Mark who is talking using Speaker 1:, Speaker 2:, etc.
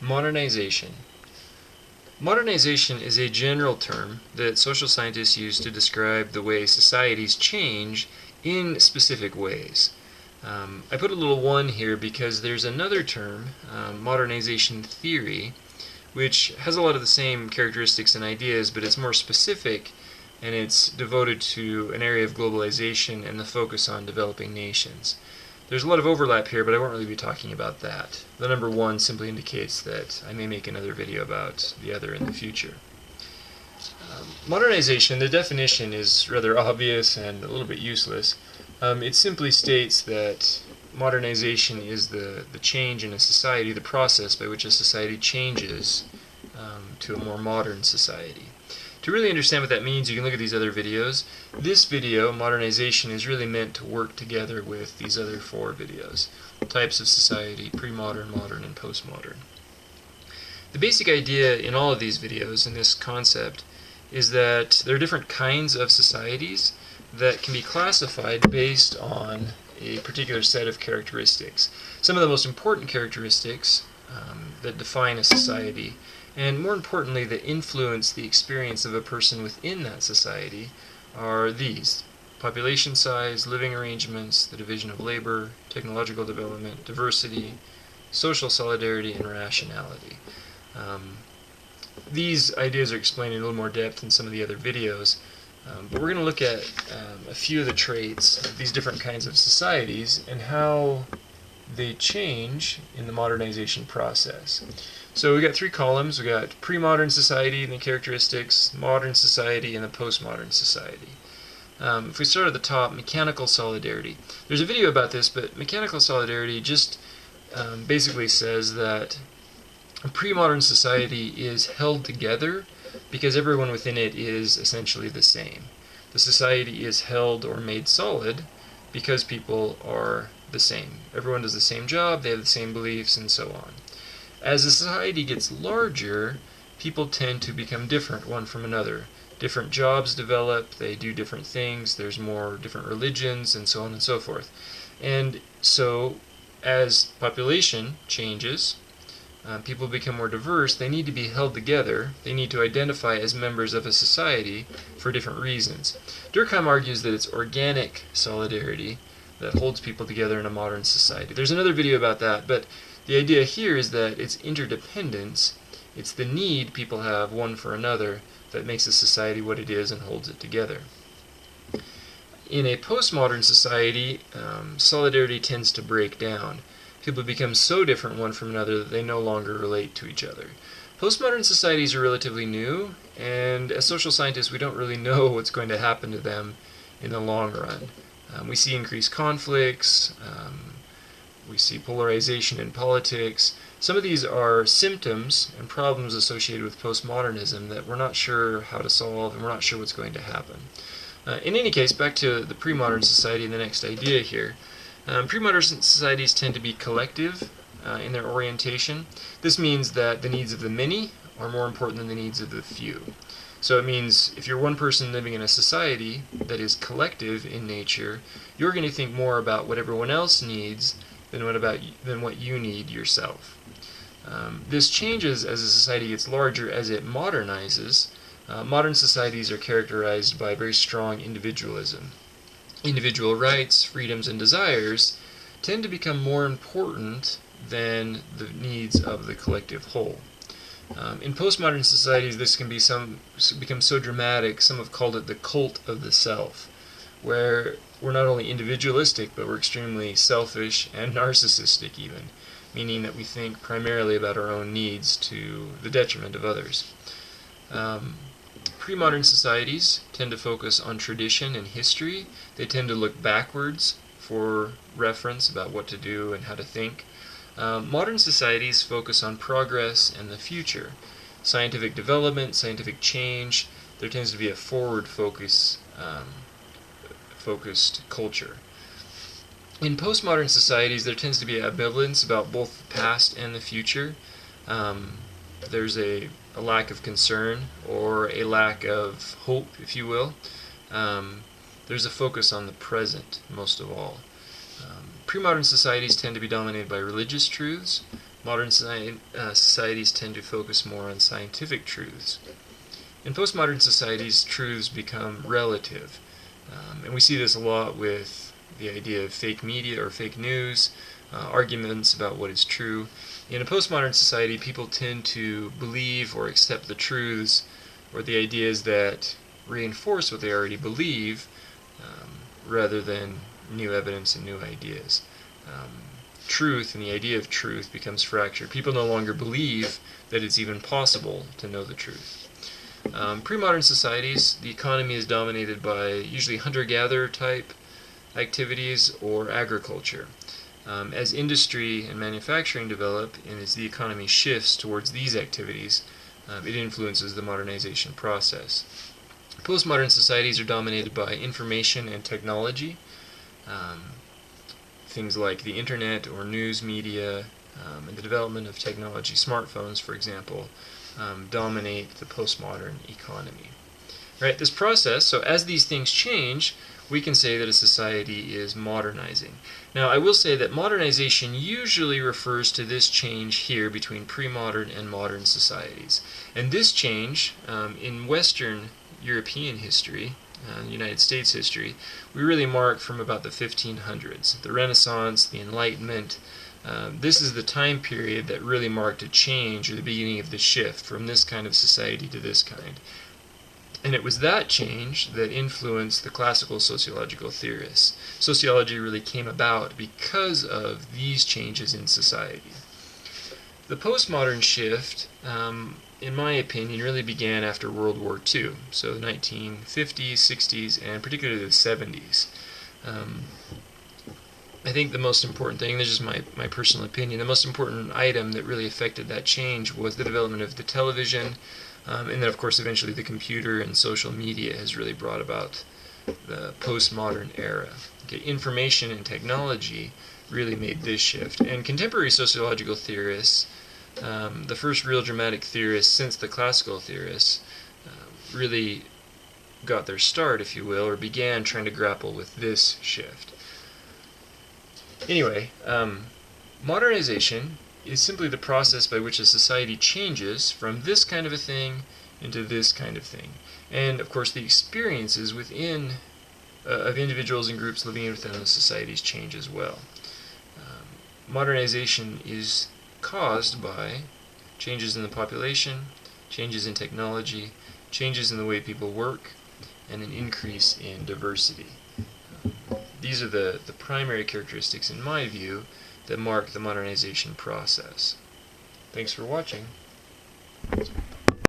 Speaker 1: Modernization. Modernization is a general term that social scientists use to describe the way societies change in specific ways. I put a little one here because there's another term, modernization theory, which has a lot of the same characteristics and ideas, but it's more specific and it's devoted to an area of globalization and the focus on developing nations. There's a lot of overlap here, but I won't really be talking about that. The number one simply indicates that I may make another video about the other in the future. Modernization, the definition is rather obvious and a little bit useless. It simply states that modernization is the change in a society, the process by which a society changes to a more modern society. To really understand what that means, you can look at these other videos. This video, Modernization, is really meant to work together with these other four videos. Types of society, pre-modern, modern, and postmodern. The basic idea in all of these videos, in this concept, is that there are different kinds of societies that can be classified based on a particular set of characteristics. Some of the most important characteristics that define a society, and more importantly that influence the experience of a person within that society, are these: population size, living arrangements, the division of labor, technological development, diversity, social solidarity, and rationality. These ideas are explained in a little more depth in some of the other videos, but we're going to look at a few of the traits of these different kinds of societies and how they change in the modernization process. So we got three columns. We got pre-modern society and the characteristics, modern society, and the postmodern society. If we start at the top, mechanical solidarity. There's a video about this, but mechanical solidarity just basically says that a pre-modern society is held together because everyone within it is essentially the same. The society is held or made solid because people are the same. Everyone does the same job, they have the same beliefs, and so on. As a society gets larger, people tend to become different one from another. Different jobs develop, they do different things, there's more different religions, and so on and so forth. And so, as population changes, people become more diverse, they need to be held together, they need to identify as members of a society for different reasons. Durkheim argues that it's organic solidarity that holds people together in a modern society. There's another video about that, but the idea here is that it's interdependence, it's the need people have one for another that makes a society what it is and holds it together. In a postmodern society, solidarity tends to break down. People become so different one from another that they no longer relate to each other. Postmodern societies are relatively new, and as social scientists we don't really know what's going to happen to them in the long run. We see increased conflicts, we see polarization in politics. Some of these are symptoms and problems associated with postmodernism that we're not sure how to solve and we're not sure what's going to happen. In any case, back to the pre-modern society and the next idea here. Pre-modern societies tend to be collective in their orientation. This means that the needs of the many are more important than the needs of the few. So it means if you're one person living in a society that is collective in nature, you're going to think more about what everyone else needs than what you need yourself. This changes as a society gets larger, as it modernizes. Modern societies are characterized by very strong individualism. Individual rights, freedoms, and desires tend to become more important than the needs of the collective whole. In postmodern societies, this can become so dramatic, some have called it the cult of the self, where we're not only individualistic, but we're extremely selfish and narcissistic even, meaning that we think primarily about our own needs to the detriment of others. Pre-modern societies tend to focus on tradition and history. They tend to look backwards for reference about what to do and how to think. Modern societies focus on progress and the future. Scientific development, scientific change, there tends to be a forward focused culture. In postmodern societies, there tends to be ambivalence about both the past and the future. There's a lack of concern or a lack of hope, if you will. There's a focus on the present, most of all. Pre-modern societies tend to be dominated by religious truths. Modern societies tend to focus more on scientific truths. In postmodern societies, truths become relative. And we see this a lot with the idea of fake media or fake news, arguments about what is true. In a postmodern society, people tend to believe or accept the truths or the ideas that reinforce what they already believe, rather than new evidence and new ideas. Truth and the idea of truth becomes fractured. People no longer believe that it's even possible to know the truth. Pre-modern societies, the economy is dominated by usually hunter-gatherer type activities or agriculture. As industry and manufacturing develop and as the economy shifts towards these activities, it influences the modernization process. Postmodern societies are dominated by information and technology. Things like the internet or news media and the development of technology, smartphones for example, dominate the postmodern economy. Right, this process, so as these things change, we can say that a society is modernizing. Now, I will say that modernization usually refers to this change here between pre-modern and modern societies. And this change, in Western European history, United States history, we really mark from about the 1500s. The Renaissance, the Enlightenment, this is the time period that really marked a change or the beginning of the shift from this kind of society to this kind. And it was that change that influenced the classical sociological theorists. Sociology really came about because of these changes in society. The postmodern shift, in my opinion, really began after World War II, so the 1950s, 60s, and particularly the 70s. I think the most important thing, this is my personal opinion, the most important item that really affected that change was the development of the television, and then of course eventually the computer and social media has really brought about the postmodern era. Okay, information and technology really made this shift. And contemporary sociological theorists, the first real dramatic theorists since the classical theorists, really got their start, if you will, or began trying to grapple with this shift. Anyway, modernization is simply the process by which a society changes from this kind of a thing into this kind of thing. And of course the experiences within of individuals and groups living within the societies change as well. Modernization is caused by changes in the population, changes in technology, changes in the way people work, and an increase in diversity. These are the primary characteristics, in my view, that mark the modernization process. Thanks for watching.